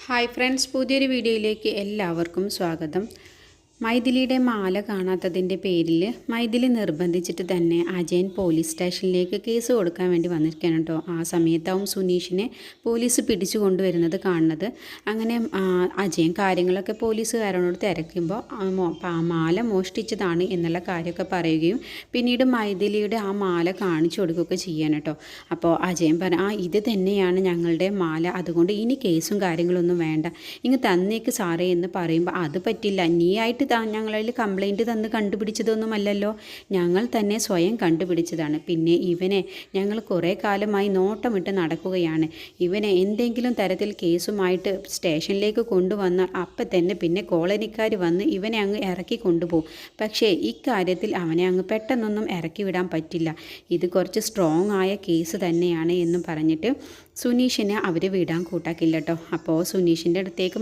Hi friends, പുതിയൊരു വീഡിയോയിലേക്ക് എല്ലാവർക്കും സ്വാഗതം. മൈഥിലിയുടെ മാല കാണാത്തതിൻ്റെ പേരിൽ മൈഥിലി നിർബന്ധിച്ചിട്ട് തന്നെ അജയൻ പോലീസ് സ്റ്റേഷനിലേക്ക് കേസ് കൊടുക്കാൻ വേണ്ടി വന്നിരിക്കുകയാണ് കേട്ടോ. ആ സമയത്താവും സുനീഷിനെ പോലീസ് പിടിച്ചു കൊണ്ടുവരുന്നത് കാണുന്നത്. അങ്ങനെ അജയൻ കാര്യങ്ങളൊക്കെ പോലീസുകാരോട് തിരക്കുമ്പോൾ മാല മോഷ്ടിച്ചതാണ് എന്നുള്ള കാര്യമൊക്കെ പറയുകയും പിന്നീട് മൈഥിലിയുടെ ആ മാല കാണിച്ചു കൊടുക്കുകയൊക്കെ ചെയ്യാൻ കേട്ടോ. അപ്പോൾ അജയൻ പറഞ്ഞു, ഇത് തന്നെയാണ് ഞങ്ങളുടെ മാല, അതുകൊണ്ട് ഇനി കേസും കാര്യങ്ങളൊന്നും വേണ്ട, ഇങ്ങ് തന്നേക്ക് സാറേ എന്ന് പറയുമ്പോൾ അത് പറ്റില്ല, നീയായിട്ട് ഞങ്ങളിൽ കംപ്ലൈൻറ്റ് തന്ന് കണ്ടുപിടിച്ചതൊന്നുമല്ലല്ലോ, ഞങ്ങൾ തന്നെ സ്വയം കണ്ടുപിടിച്ചതാണ്. പിന്നെ ഇവനെ ഞങ്ങൾ കുറേ കാലമായി നോട്ടമിട്ട് നടക്കുകയാണ്. ഇവനെ എന്തെങ്കിലും തരത്തിൽ കേസുമായിട്ട് സ്റ്റേഷനിലേക്ക് കൊണ്ടുവന്നാൽ അപ്പം തന്നെ പിന്നെ കോളനിക്കാർ വന്ന് ഇവനെ അങ്ങ് ഇറക്കി കൊണ്ടുപോകും. പക്ഷേ ഇക്കാര്യത്തിൽ അവനെ അങ്ങ് പെട്ടെന്നൊന്നും ഇറക്കി വിടാൻ പറ്റില്ല, ഇത് കുറച്ച് സ്ട്രോങ് ആയ കേസ് തന്നെയാണ് എന്നും പറഞ്ഞിട്ട് സുനീഷിനെ അവർ വിടാൻ കൂട്ടാക്കില്ല കേട്ടോ. അപ്പോൾ സുനീഷിൻ്റെ അടുത്തേക്ക്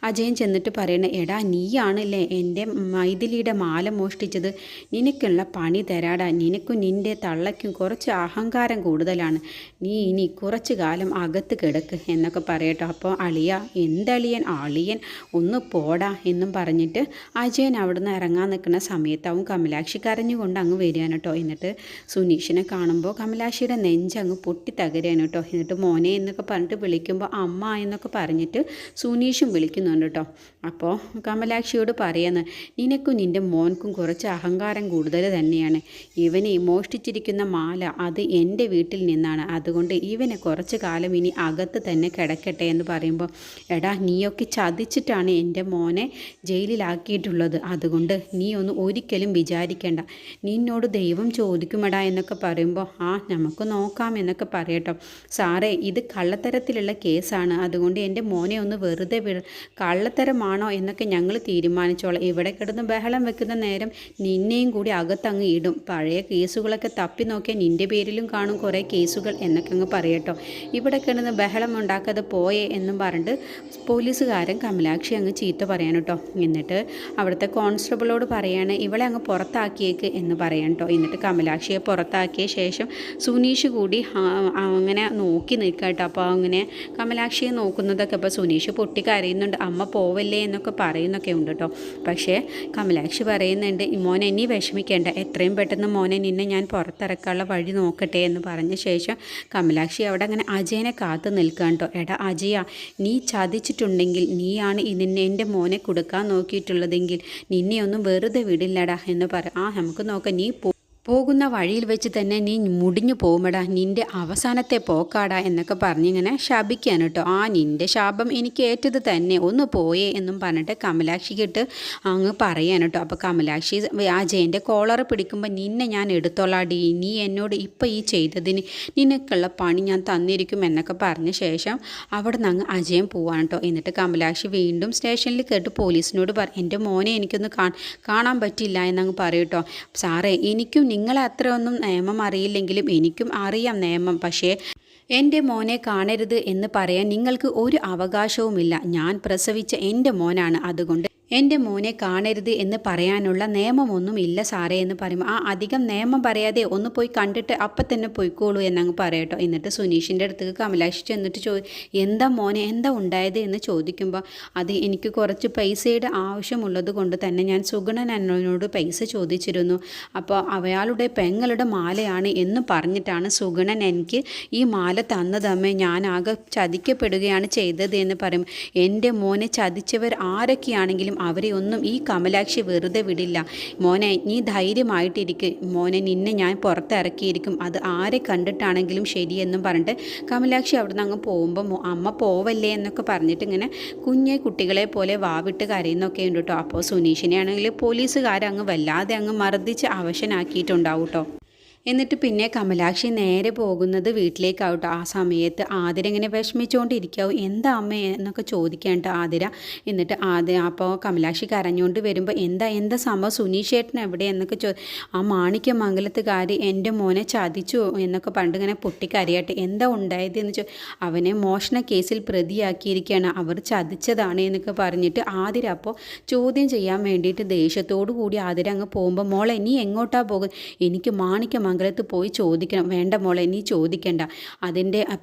അജയൻ ചെന്നിട്ട് പറയണേ, എടാ നീയാണല്ലേ എൻ്റെ മൈഥിലിയുടെ മാല മോഷ്ടിച്ചത്, നിനക്കുള്ള പണി തരാടാ, നിനക്കും നിൻ്റെ തള്ളയ്ക്കും കുറച്ച് അഹങ്കാരം കൂടുതലാണ്, നീ ഇനി കുറച്ച് കാലം അകത്ത് കിടക്ക് എന്നൊക്കെ പറയട്ടോ. അപ്പോൾ അളിയൻ ഒന്ന് പോടാ എന്നും പറഞ്ഞിട്ട് അജയൻ അവിടുന്ന് ഇറങ്ങാൻ നിൽക്കുന്ന സമയത്താവും കമലാക്ഷി കരഞ്ഞുകൊണ്ട് അങ്ങ് വരികയാണ് കേട്ടോ. എന്നിട്ട് സുനീഷിനെ കാണുമ്പോൾ കമലാക്ഷിയുടെ നെഞ്ചങ്ങ് പൊട്ടി തകരുകയാണ് കേട്ടോ. എന്നിട്ട് മോനെ എന്നൊക്കെ പറഞ്ഞിട്ട് വിളിക്കുമ്പോൾ അമ്മ എന്നൊക്കെ പറഞ്ഞിട്ട് സുനീഷും വിളിക്കുന്നുണ്ട് കേട്ടോ. അപ്പോൾ കമലാക്ഷിയോട് പറയുന്നത്, നിനക്കും നിൻ്റെ മോൻക്കും കുറച്ച് അഹങ്കാരം കൂടുതൽ തന്നെയാണ്, ഇവനെ മോഷ്ടിച്ചിരിക്കുന്ന മാല അത് എൻ്റെ വീട്ടിൽ നിന്നാണ്, അതുകൊണ്ട് ഇവനെ കുറച്ച് കാലം ഇനി അകത്ത് തന്നെ കിടക്കട്ടെ എന്ന് പറയുമ്പോൾ, എടാ നീയൊക്കെ ചതിച്ചിട്ടാണ് എൻ്റെ മോനെ ജയിലിലാക്കിയിട്ടുള്ളത്, അതുകൊണ്ട് നീ ഒരിക്കലും വിചാരിക്കേണ്ട, നിന്നോട് ദൈവം ചോദിക്കുമെടാ എന്നൊക്കെ പറയുമ്പോൾ നമുക്ക് നോക്കാം എന്നൊക്കെ പറയട്ടോ. സാറേ, ഇത് കള്ളത്തരത്തിലുള്ള കേസാണ്, അതുകൊണ്ട് എൻ്റെ മോനെ ഒന്ന് വെറുതെ കള്ളത്തരമാണോ എന്നൊക്കെ ഞങ്ങൾ തീരുമാനിച്ചോളാം, ഇവിടെ കിടന്ന് ബഹളം വെക്കുന്ന നേരം നിന്നെയും കൂടി അകത്തങ്ങ് ഇടും, പഴയ കേസുകളൊക്കെ തപ്പി നോക്കിയാൽ നിൻ്റെ പേരിലും കാണും കുറേ കേസുകൾ എന്നൊക്കെ അങ്ങ് പറയട്ടോ. ഇവിടെ കിടന്ന് ബഹളം ഉണ്ടാക്കാതെ പോയേ എന്നും പറഞ്ഞിട്ട് പോലീസുകാരൻ കമലാക്ഷി അങ്ങ് ചീത്ത പറയാൻ കേട്ടോ. എന്നിട്ട് അവിടുത്തെ കോൺസ്റ്റബിളോട് പറയാണ്, ഇവളെ അങ്ങ് പുറത്താക്കിയേക്ക് എന്ന് പറയാൻ കേട്ടോ. എന്നിട്ട് കമലാക്ഷിയെ പുറത്താക്കിയ ശേഷം സുനീഷ് കൂടി അങ്ങനെ നോക്കി നിൽക്കുക കേട്ടോ. അപ്പോൾ അങ്ങനെ കമലാക്ഷിയെ നോക്കുന്നതൊക്കെ ഇപ്പോൾ സുനീഷ് പൊട്ടിക്കരയുന്നുണ്ട്, അമ്മ പോവല്ലേ എന്നൊക്കെ പറയുന്നൊക്കെ ഉണ്ട് കേട്ടോ. പക്ഷേ കമലാക്ഷി പറയുന്നുണ്ട്, മോനെ നീ വിഷമിക്കേണ്ട, എത്രയും പെട്ടെന്ന് മോനെ നിന്നെ ഞാൻ പുറത്തിറക്കാനുള്ള വഴി നോക്കട്ടെ എന്ന് പറഞ്ഞ ശേഷം കമലാക്ഷി അവിടെ അങ്ങനെ അജയനെ കാത്തു നിൽക്കുക കേട്ടോ. എടാ അജയ, നീ ചതിച്ചിട്ടുണ്ടെങ്കിൽ, നീയാണ് ഇതിനെ എൻ്റെ മോനെ കൊടുക്കാൻ നോക്കിയിട്ടുള്ളതെങ്കിൽ നിന്നെ ഒന്നും വെറുതെ വിടില്ലടാ എന്ന് നമുക്ക് നോക്കാം, നീ പോകുന്ന വഴിയിൽ വെച്ച് തന്നെ നീ മുടിഞ്ഞു പോകുമടാ, നിൻ്റെ അവസാനത്തെ പോക്കാടാ എന്നൊക്കെ പറഞ്ഞിങ്ങനെ ശപിക്കാൻ കേട്ടോ. നിൻ്റെ ശാപം എനിക്ക് ഏറ്റത് തന്നെ, ഒന്ന് പോയേ എന്നും പറഞ്ഞിട്ട് കമലാക്ഷിക്കിട്ട് അങ്ങ് പറയാൻ കേട്ടോ. അപ്പോൾ കമലാക്ഷി അജയൻ്റെ കോളറ് പിടിക്കുമ്പോൾ, നിന്നെ ഞാൻ എടുത്തോളാടി, നീ എന്നോട് ഇപ്പം ഈ ചെയ്തതിന് നിനക്കുള്ള പണി ഞാൻ തന്നിരിക്കും എന്നൊക്കെ പറഞ്ഞ ശേഷം അവിടെ നിന്ന് അങ്ങ് അജയൻ പോവാൻ കേട്ടോ. എന്നിട്ട് കമലാക്ഷി വീണ്ടും സ്റ്റേഷനിൽ കേട്ട് പോലീസിനോട് എൻ്റെ മോനെ എനിക്കൊന്ന് കാണാൻ പറ്റില്ല എന്നങ്ങ് പറയും കേട്ടോ. സാറേ, എനിക്കും നിങ്ങളെ അത്രയൊന്നും നിയമം അറിയില്ലെങ്കിലും എനിക്കും അറിയാം നിയമം, പക്ഷേ എൻ്റെ മോനെ കാണരുത് എന്ന് പറയാൻ നിങ്ങൾക്ക് ഒരു അവകാശവുമില്ല, ഞാൻ പ്രസവിച്ച എൻ്റെ മോനാണ്, അതുകൊണ്ട് എൻ്റെ മോനെ കാണരുത് എന്ന് പറയാനുള്ള നിയമമൊന്നും ഇല്ല സാറേ എന്ന് പറയുമ്പോൾ, അധികം നിയമം പറയാതെ ഒന്ന് പോയി കണ്ടിട്ട് അപ്പം തന്നെ പോയിക്കോളൂ എന്നങ്ങ് പറയട്ടോ. എന്നിട്ട് സുനീഷിൻ്റെ അടുത്തേക്ക് കമലാക്ഷി ചെന്നിട്ട് എന്താ മോനെ, എന്താ ഉണ്ടായത് എന്ന് ചോദിക്കുമ്പോൾ, അത് എനിക്ക് കുറച്ച് പൈസയുടെ ആവശ്യമുള്ളത് കൊണ്ട് തന്നെ ഞാൻ സുഗണൻ എന്നോട് പൈസ ചോദിച്ചിരുന്നു, അപ്പോൾ അയാളുടെ പെങ്ങളുടെ മാലയാണ് എന്ന് പറഞ്ഞിട്ടാണ് സുഗണൻ എനിക്ക് ഈ മാല തന്നതമ്മേ, ഞാനാകെ ചതിക്കപ്പെടുകയാണ് ചെയ്തത് എന്ന് പറയും. എൻ്റെ മോനെ ചതിച്ചവർ ആരൊക്കെയാണെങ്കിലും അവരെ ഒന്നും ഈ കമലാക്ഷി വെറുതെ വിടില്ല, മോനെ നീ ധൈര്യമായിട്ടിരിക്കും, മോനെ നിന്നെ ഞാൻ പുറത്തിറക്കിയിരിക്കും, അത് ആരെ കണ്ടിട്ടാണെങ്കിലും ശരിയെന്നും പറഞ്ഞിട്ട് കമലാക്ഷി അവിടെ നിന്ന് അങ്ങ് പോകുമ്പോൾ, അമ്മ പോവല്ലേ എന്നൊക്കെ പറഞ്ഞിട്ട് ഇങ്ങനെ കുഞ്ഞെ കുട്ടികളെ പോലെ വാവിട്ട് കരയുന്നൊക്കെ ഉണ്ട് കേട്ടോ. അപ്പോൾ സുനീഷിനെ ആണെങ്കിൽ പോലീസുകാരങ്ങ് വല്ലാതെ അങ്ങ് മർദ്ദിച്ച് അവശനാക്കിയിട്ടുണ്ടാവും കേട്ടോ. എന്നിട്ട് പിന്നെ കമലാക്ഷി നേരെ പോകുന്നത് വീട്ടിലേക്കാവട്ടോ. ആ സമയത്ത് ആതിര ഇങ്ങനെ വിഷമിച്ചുകൊണ്ടിരിക്കാവും, എന്താ അമ്മ എന്നൊക്കെ ചോദിക്കാണ്ട് ആതിര. എന്നിട്ട് അപ്പോൾ കമലാക്ഷി കരഞ്ഞുകൊണ്ട് വരുമ്പോൾ, എന്താ സംഭവം, സുനീഷ് ചേട്ടൻ എവിടെ എന്നൊക്കെ ആ മാണിക്യമംഗലത്തുകാർ എൻ്റെ മോനെ ചതിച്ചു എന്നൊക്കെ പണ്ട് ഇങ്ങനെ പൊട്ടിക്കരയട്ടെ, എന്താ ഉണ്ടായത് എന്ന് അവനെ മോഷണ കേസിൽ പ്രതിയാക്കിയിരിക്കുകയാണ്, അവർ ചതിച്ചതാണ് എന്നൊക്കെ പറഞ്ഞിട്ട് ആതിര അപ്പോൾ ചോദ്യം ചെയ്യാൻ വേണ്ടിയിട്ട് ദേഷ്യത്തോടു കൂടി ആതിര അങ്ങ് പോകുമ്പോൾ, മോളെ നീ എങ്ങോട്ടാ പോകും, എനിക്ക് മാണിക്യമംഗലം മാണിക്യമംഗലത്ത് പോയി ചോദിക്കണം. വേണ്ട മോളെ, നീ ചോദിക്കണ്ട.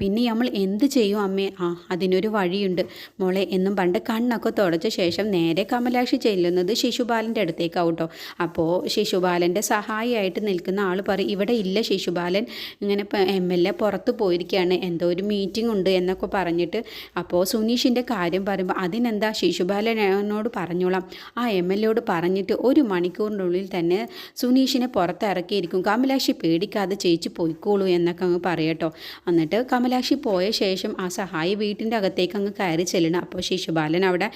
പിന്നെ നമ്മൾ എന്ത് ചെയ്യും അമ്മേ? അതിനൊരു വഴിയുണ്ട് മോളെ എന്നും പണ്ട് കണ്ണൊക്കെ തുടച്ച ശേഷം നേരെ കമലാക്ഷി ചെല്ലുന്നത് ശിശുപാലൻ്റെ അടുത്തേക്കാവട്ടോ. അപ്പോൾ ശിശുപാലൻ്റെ സഹായിയായിട്ട് നിൽക്കുന്ന ആൾ പറയും, ഇവിടെ ഇല്ല ശിശുപാലൻ, ഇങ്ങനെ MLA പുറത്ത് പോയിരിക്കുകയാണ്, എന്തോ ഒരു മീറ്റിംഗ് ഉണ്ട് എന്നൊക്കെ പറഞ്ഞിട്ട്. അപ്പോൾ സുനീഷിൻ്റെ കാര്യം പറയുമ്പോൾ അതിനെന്താ, ശിശുപാലനോട് പറഞ്ഞോളാം, ആ MLAയോട് പറഞ്ഞിട്ട് 1 മണിക്കൂറിനുള്ളിൽ തന്നെ സുനീഷിനെ പുറത്തിറക്കിയിരിക്കും, കമലാക്ഷി പേടിക്കാതെ ചേച്ചി പോയിക്കോളൂ എന്നൊക്കെ അങ്ങ് പറയട്ടോ. എന്നിട്ട് കമലാക്ഷി പോയ ശേഷം ആ സഹായി വീട്ടിൻ്റെ അകത്തേക്ക് അങ്ങ് കയറി ചെല്ലണം. അപ്പോൾ ശിശുപാലൻ അവിടെ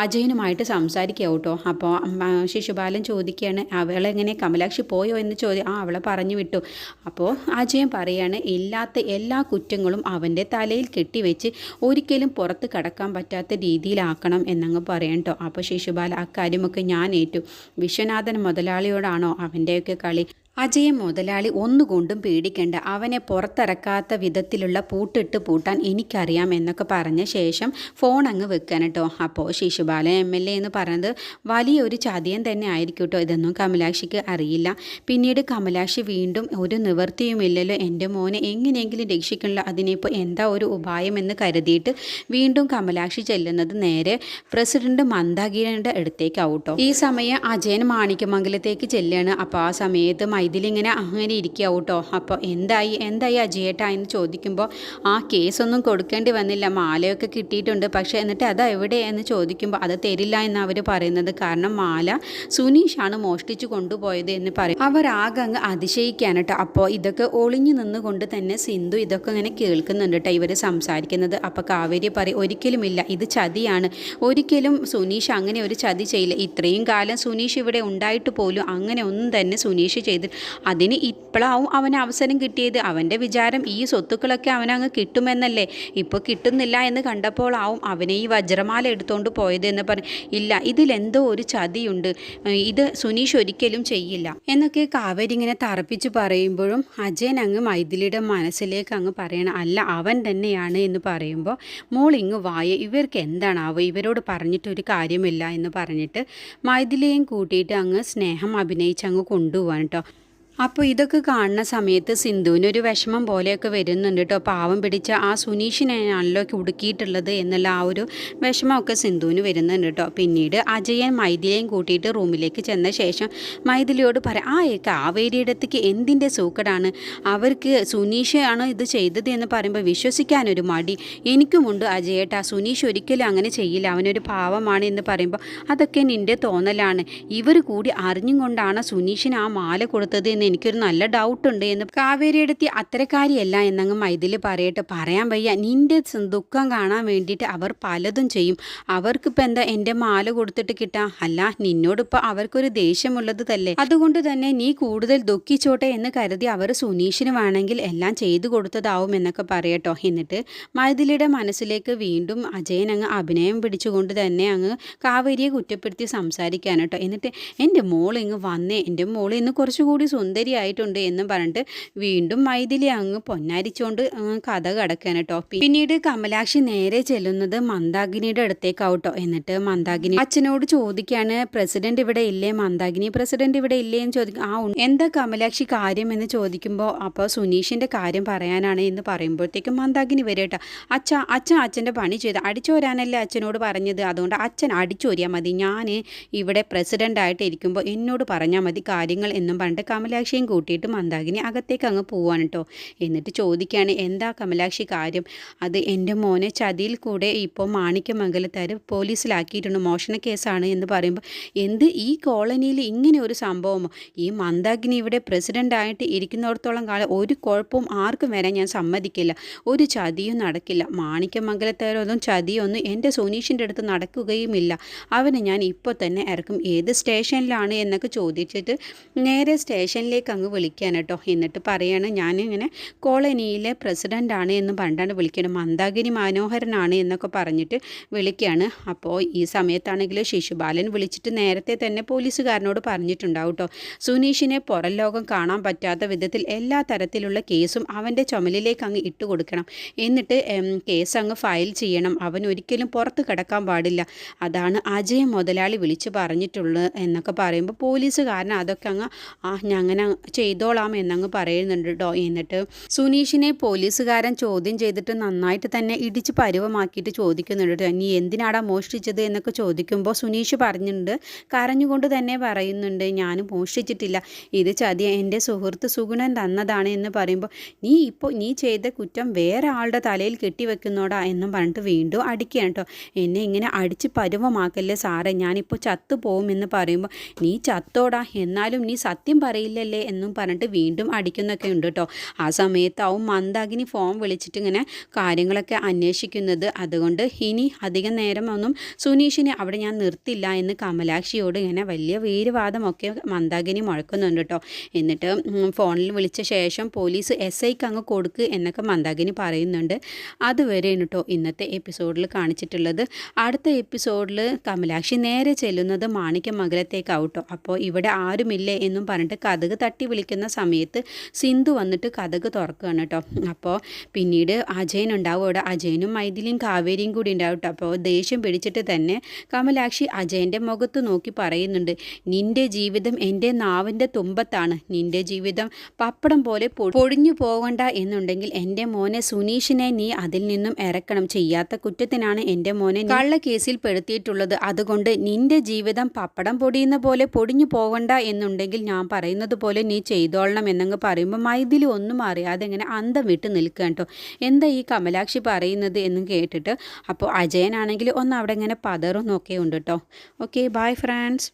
അജയനുമായിട്ട് സംസാരിക്കുക കേട്ടോ. അപ്പോൾ ശിശുപാലൻ ചോദിക്കുകയാണ്, അവളെങ്ങനെ കമലാക്ഷി പോയോ എന്ന് അവളെ പറഞ്ഞു വിട്ടു. അപ്പോൾ അജയൻ പറയാണ്, ഇല്ലാത്ത എല്ലാ കുറ്റങ്ങളും അവൻ്റെ തലയിൽ കെട്ടിവെച്ച് ഒരിക്കലും പുറത്ത് കടക്കാൻ പറ്റാത്ത രീതിയിലാക്കണം എന്നങ്ങ് പറയാം കേട്ടോ. അപ്പോൾ ശിശുപാല, അക്കാര്യമൊക്കെ ഞാൻ ഏറ്റു. വിശ്വനാഥൻ മുതലാളിയോടാണോ അവൻ്റെയൊക്കെ കളി? അജയൻ മുതലാളി ഒന്നുകൊണ്ടും പേടിക്കേണ്ട, അവനെ പുറത്തിറക്കാത്ത വിധത്തിലുള്ള പൂട്ടിട്ട് പൂട്ടാൻ എനിക്കറിയാം എന്നൊക്കെ പറഞ്ഞ ശേഷം ഫോൺ അങ്ങ് വെക്കാൻ കേട്ടോ. അപ്പോൾ ശിശുപാലൻ MLA എന്ന് പറയുന്നത് വലിയൊരു ചതിയൻ തന്നെ ആയിരിക്കും കേട്ടോ. ഇതൊന്നും കമലാക്ഷിക്ക് അറിയില്ല. പിന്നീട് കമലാക്ഷി വീണ്ടും ഒരു നിവൃത്തിയുമില്ലല്ലോ, എൻ്റെ മോനെ എങ്ങനെയെങ്കിലും രക്ഷിക്കണില്ല, അതിനിപ്പോൾ എന്താ ഒരു ഉപായം എന്ന് കരുതിയിട്ട് വീണ്ടും കമലാക്ഷി ചെല്ലുന്നത് നേരെ പ്രസിഡന്റ് മന്ദാകിരിയുടെ അടുത്തേക്കാവട്ടോ. ഈ സമയം അജയൻ മാണിക്യമംഗലത്തേക്ക് ചെല്ലുകയാണ്. അപ്പോൾ ആ സമയത്ത് ഇതിലിങ്ങനെ അങ്ങനെ ഇരിക്കാവും കേട്ടോ. അപ്പോൾ എന്തായി അജയേട്ടാ എന്ന് ചോദിക്കുമ്പോൾ, ആ കേസൊന്നും കൊടുക്കേണ്ടി വന്നില്ല, മാലയൊക്കെ കിട്ടിയിട്ടുണ്ട്, പക്ഷേ എന്നിട്ട് അത് എവിടെ എന്ന് ചോദിക്കുമ്പോൾ അത് തരില്ല എന്ന് അവർ പറയുന്നത്. കാരണം മാല സുനീഷാണ് മോഷ്ടിച്ചു കൊണ്ടുപോയത് എന്ന് പറയും. അവരാകെ അങ്ങ് അതിശയിക്കാൻ കേട്ടോ. അപ്പോൾ ഇതൊക്കെ ഒളിഞ്ഞു നിന്നുകൊണ്ട് തന്നെ സിന്ധു ഇതൊക്കെ ഇങ്ങനെ കേൾക്കുന്നുണ്ട് കേട്ടോ, ഇവർ സംസാരിക്കുന്നത്. അപ്പോൾ കാവേരി പറയും, ഒരിക്കലുമില്ല, ഇത് ചതിയാണ്, ഒരിക്കലും സുനീഷ് അങ്ങനെ ഒരു ചതി ചെയ്യില്ല, ഇത്രയും കാലം സുനീഷ് ഇവിടെ ഉണ്ടായിട്ട് പോലും അങ്ങനെ ഒന്നും തന്നെ സുനീഷ് ചെയ്ത് അതിന് ഇപ്പോഴാവും അവന് അവസരം കിട്ടിയത്. അവൻ്റെ വിചാരം ഈ സ്വത്തുക്കളൊക്കെ അവനങ്ങ് കിട്ടുമെന്നല്ലേ, ഇപ്പോൾ കിട്ടുന്നില്ല എന്ന് കണ്ടപ്പോൾ ആവും അവനെ ഈ വജ്രമാല എടുത്തുകൊണ്ട് പോയത് എന്ന് പറയും. ഇല്ല, ഇതിലെന്തോ ഒരു ചതിയുണ്ട്, ഇത് സുനീഷ് ഒരിക്കലും ചെയ്യില്ല എന്നൊക്കെ കാവേരി ഇങ്ങനെ തറപ്പിച്ച് പറയുമ്പോഴും അജയൻ അങ്ങ് മൈഥിലിയുടെ മനസ്സിലേക്ക് അങ്ങ് പറയണം, അല്ല അവൻ തന്നെയാണ് എന്ന് പറയുമ്പോൾ, മോൾ ഇങ്ങ് വായ, ഇവർക്ക് എന്താണാവോ, ഇവരോട് പറഞ്ഞിട്ടൊരു കാര്യമില്ല എന്ന് പറഞ്ഞിട്ട് മൈഥിലിയെയും കൂട്ടിയിട്ട് അങ്ങ് സ്നേഹം അഭിനയിച്ച് അങ്ങ് കൊണ്ടുപോകാൻ കേട്ടോ. അപ്പോൾ ഇതൊക്കെ കാണുന്ന സമയത്ത് സിന്ധുവിനൊരു വിഷമം പോലെയൊക്കെ വരുന്നുണ്ട് കേട്ടോ. പാവം പിടിച്ച ആ സുനീഷിനെയാണല്ലോ കുടുക്കിയിട്ടുള്ളത് എന്നുള്ള ആ ഒരു വിഷമമൊക്കെ സിന്ധുവിന് വരുന്നുണ്ട് കേട്ടോ. പിന്നീട് അജയൻ മൈഥിലിയെയും കൂട്ടിയിട്ട് റൂമിലേക്ക് ചെന്ന ശേഷം മൈഥിലിയോട് പറയാം, കാവേരിയുടെ അടുത്തേക്ക് എന്തിൻ്റെ സൂക്കടാണ്, അവർക്ക് സുനീഷ് ആണ് ഇത് ചെയ്തത് എന്ന് പറയുമ്പോൾ വിശ്വസിക്കാനൊരു മടി എനിക്കുമുണ്ട് അജയേട്ടാ, സുനീഷ് ഒരിക്കലും അങ്ങനെ ചെയ്യില്ല, അവനൊരു പാവമാണ് എന്ന് പറയുമ്പോൾ അതൊക്കെ നിൻ്റെ തോന്നലാണ്, ഇവർ കൂടി അറിഞ്ഞും കൊണ്ടാണ് സുനീഷിന് ആ മാല കൊടുത്തത് എന്ന് എനിക്കൊരു നല്ല ഡൗട്ടുണ്ട് എന്ന് കാവേരിയെടുത്തി അത്തരക്കാരിയല്ല എന്നങ്ങ് മൈഥിലി പറയട്ടെ. പറയാൻ വയ്യ, നിന്റെ ദുഃഖം കാണാൻ വേണ്ടിയിട്ട് അവർ പലതും ചെയ്യും, അവർക്കിപ്പോൾ എന്താ എൻ്റെ മാല കൊടുത്തിട്ട് കിട്ടാം, അല്ല നിന്നോടിപ്പോൾ അവർക്കൊരു ദേഷ്യമുള്ളത് തന്നെ, അതുകൊണ്ട് തന്നെ നീ കൂടുതൽ ദുഃഖിച്ചോട്ടെ എന്ന് കരുതി അവർ സുനീഷിന് വേണമെങ്കിൽ എല്ലാം ചെയ്തു കൊടുത്തതാവും എന്നൊക്കെ പറയട്ടോ. എന്നിട്ട് മൈഥിലിയുടെ മനസ്സിലേക്ക് വീണ്ടും അജയൻ അങ്ങ് അഭിനയം പിടിച്ചുകൊണ്ട് തന്നെ അങ്ങ് കാവേരിയെ കുറ്റപ്പെടുത്തി സംസാരിക്കാൻ കേട്ടോ. എന്നിട്ട് എൻ്റെ മോൾ ഇങ്ങ് വന്നേ, എൻ്റെ മോൾ ഇന്ന് കുറച്ചുകൂടി സുന്ദരിയായിട്ടുണ്ട് എന്ന് പറഞ്ഞിട്ട് വീണ്ടും മൈഥിലി അങ്ങ് പൊന്നാരിച്ചുകൊണ്ട് കഥ കടക്കാൻ കേട്ടോ. പിന്നീട് കമലാക്ഷി നേരെ ചെല്ലുന്നത് മന്ദാകിനിയുടെ അടുത്തേക്കാവട്ടോ. എന്നിട്ട് മന്ദാകിനി അച്ഛനോട് ചോദിക്കുകയാണ്, പ്രസിഡന്റ് ഇവിടെ ഇല്ലേ, മന്ദാകിനി പ്രസിഡന്റ് ഇവിടെ ഇല്ലേ എന്ന് ചോദിക്കും. എന്താ കമലാക്ഷി കാര്യം എന്ന് ചോദിക്കുമ്പോൾ, അപ്പോൾ സുനീഷിൻ്റെ കാര്യം പറയാനാണ് എന്ന് പറയുമ്പോഴത്തേക്കും മന്ദാകിനി വരേട്ടോ. അച്ഛൻ്റെ പണി ചെയ്ത് അടിച്ചോരാനല്ലേ അച്ഛനോട് പറഞ്ഞത്, അതുകൊണ്ട് അച്ഛൻ അടിച്ചോരിയാൽ മതി, ഞാൻ ഇവിടെ പ്രസിഡൻ്റായിട്ട് ഇരിക്കുമ്പോൾ എന്നോട് പറഞ്ഞാൽ മതി കാര്യങ്ങൾ എന്നും പറഞ്ഞിട്ട് കമലാക്ഷിയും കൂട്ടിയിട്ട് മന്ദാകിനി അകത്തേക്ക് അങ്ങ് പോവാണ് കേട്ടോ. എന്നിട്ട് ചോദിക്കുകയാണ്, എന്താ കമലാക്ഷി കാര്യം? അത് എൻ്റെ മോനെ ചതിയിൽ കൂടെ ഇപ്പോൾ മാണിക്യമംഗലത്താർ പോലീസിലാക്കിയിട്ടുണ്ട്, മോഷണ കേസാണ് എന്ന് പറയുമ്പോൾ, എന്ത് ഈ കോളനിയിൽ ഇങ്ങനെ ഒരു സംഭവമോ? ഈ മന്ദാകിനി ഇവിടെ പ്രസിഡൻ്റായിട്ട് ഇരിക്കുന്നിടത്തോളം കാലം ഒരു കുഴപ്പവും ആർക്കും വരാൻ ഞാൻ സമ്മതിക്കില്ല, ഒരു ചതിയും നടക്കില്ല, മാണിക്യമംഗലത്താരൊന്നും ചതിയൊന്നും എൻ്റെ സുനീഷിൻ്റെ അടുത്ത് നടക്കുകയുമില്ല, അവനെ ഞാൻ ഇപ്പോൾ തന്നെ ഇറക്കും, ഏത് സ്റ്റേഷനിലാണ് എന്നൊക്കെ ചോദിച്ചിട്ട് നേരെ സ്റ്റേഷനിലേക്ക് അങ്ങ് വിളിക്കാൻ കേട്ടോ. എന്നിട്ട് പറയാണ്, ഞാനിങ്ങനെ കോളനിയിലെ പ്രസിഡൻ്റാണ് എന്ന് പറഞ്ഞാണ് വിളിക്കണം, മന്ദാകിനി മനോഹരനാണ് എന്നൊക്കെ പറഞ്ഞിട്ട് വിളിക്കുകയാണ്. അപ്പോൾ ഈ സമയത്താണെങ്കിൽ ശിശുപാലൻ വിളിച്ചിട്ട് നേരത്തെ തന്നെ പോലീസുകാരനോട് പറഞ്ഞിട്ടുണ്ടാവും കേട്ടോ, സുനീഷിനെ പുറം ലോകം കാണാൻ പറ്റാത്ത വിധത്തിൽ എല്ലാ തരത്തിലുള്ള കേസും അവൻ്റെ ചുമലിലേക്ക് അങ്ങ് ഇട്ട് കൊടുക്കണം, എന്നിട്ട് കേസ് അങ്ങ് ഫയൽ ചെയ്യണം, അവൻ ഒരിക്കലും പുറത്ത് കിടക്കാൻ പാടില്ല, അതാണ് അജയ് മുതലാളി വിളിച്ച് പറഞ്ഞിട്ടുള്ളത് എന്നൊക്കെ പറയുമ്പോൾ പോലീസുകാരൻ അതൊക്കെ അങ്ങ് അങ്ങനെ അങ്ങനെ ചെയ്തോളാം എന്നങ്ങ് പറയുന്നുണ്ട് കേട്ടോ. എന്നിട്ട് സുനീഷിനെ പോലീസുകാരൻ ചോദ്യം ചെയ്തിട്ട് നന്നായിട്ട് തന്നെ ഇടിച്ച് പരുവമാക്കിയിട്ട് ചോദിക്കുന്നുണ്ട് കേട്ടോ. നീ എന്തിനാടാ മോഷ്ടിച്ചത് എന്നൊക്കെ ചോദിക്കുമ്പോൾ സുനീഷ് പറഞ്ഞിട്ടുണ്ട്, കരഞ്ഞുകൊണ്ട് തന്നെ പറയുന്നുണ്ട്, ഞാൻ മോഷ്ടിച്ചിട്ടില്ല, ഇത് ചതി എൻ്റെ സുഹൃത്ത് സുഗുണൻ തന്നതാണ് എന്ന് പറയുമ്പോൾ, നീ ചെയ്ത കുറ്റം വേറെ ആളുടെ തലയിൽ കെട്ടിവെക്കുന്നോടാ എന്നും പറഞ്ഞിട്ട് വീണ്ടും അടിക്കുകയാണ് കേട്ടോ. എന്നെ ഇങ്ങനെ അടിച്ച് പരുവമാക്കല്ലേ സാറേ, ഞാനിപ്പോൾ ചത്തു പോകുമെന്ന് പറയുമ്പോൾ, നീ ചത്തോടാ, എന്നാലും നീ സത്യം പറയില്ലല്ലേ എന്നും പറഞ്ഞിട്ട് വീണ്ടും അടിക്കുന്നൊക്കെ ഉണ്ട് കേട്ടോ. ആ സമയത്താവും മന്ദാകിനി ഫോൺ വിളിച്ചിട്ട് ഇങ്ങനെ കാര്യങ്ങളൊക്കെ അന്വേഷിക്കുന്നത്. അതുകൊണ്ട് ഇനി അധികം നേരമൊന്നും സുനീഷിനെ അവിടെ ഞാൻ നിർത്തില്ല എന്ന് കമലാക്ഷിയോട് ഇങ്ങനെ വലിയ വീരവാദമൊക്കെ മന്ദാകിനി മുഴക്കുന്നുണ്ട് കേട്ടോ. എന്നിട്ട് ഫോണിൽ വിളിച്ച ശേഷം പോലീസ് SIക്ക് അങ്ങ് കൊടുക്ക് എന്നൊക്കെ മന്ദാകിനി പറയുന്നുണ്ട്. അതുവരെയാണ് കേട്ടോ ഇന്നത്തെ എപ്പിസോഡിൽ കാണിച്ചിട്ടുള്ളത്. അടുത്ത എപ്പിസോഡിൽ കമലാക്ഷി നേരെ ചെല്ലുന്നത് മാണിക്യമംഗലത്തേക്കാവട്ടോ. അപ്പോൾ ഇവിടെ ആരുമില്ലേ എന്നും പറഞ്ഞിട്ട് കതക് തട്ടി വിളിക്കുന്ന സമയത്ത് സിന്ധു വന്നിട്ട് കതക് തുറക്കുകയാണ് കേട്ടോ. അപ്പോൾ പിന്നീട് അജയൻ ഉണ്ടാവും അവിടെ. അജയനും മൈഥിലിയും കാവേരിയും കൂടി ഉണ്ടാവും കേട്ടോ. അപ്പോൾ ദേഷ്യം പിടിച്ചിട്ട് തന്നെ കമലാക്ഷി അജയൻ്റെ മുഖത്ത് നോക്കി പറയുന്നുണ്ട്, നിൻ്റെ ജീവിതം എൻ്റെ നാവിൻ്റെ തുമ്പത്താണ്, നിൻ്റെ ജീവിതം പപ്പടം പോലെ പൊടിഞ്ഞു പോകണ്ട എന്നുണ്ടെങ്കിൽ എൻ്റെ മോനെ സുനീഷിനെ നീ അതിൽ നിന്നും ഇറക്കണം. ചെയ്യാത്ത കുറ്റത്തിനാണ് എൻ്റെ മോനെ കള്ള കേസിൽ പെടുത്തിയിട്ടുള്ളത്. അതുകൊണ്ട് നിൻ്റെ ജീവിതം പപ്പടം പൊടിയുന്ന പോലെ പൊടിഞ്ഞു പോകണ്ട എന്നുണ്ടെങ്കിൽ ഞാൻ പറയുന്നത് പോലെ നീ ചെയ്തോളണം എന്നങ്ങ് പറയുമ്പോൾ മൈഥിലി ഒന്നും അറിയാതെ ഇങ്ങനെ അന്തം വിട്ട് നിൽക്കുക കേട്ടോ. എന്താ ഈ കമലാക്ഷി പറയുന്നത് എന്നും കേട്ടിട്ട് അപ്പോൾ അജയനാണെങ്കിൽ ഒന്ന് അവിടെ ഇങ്ങനെ പതറും നോക്കെ ഉണ്ട് കേട്ടോ. Okay, bye friends.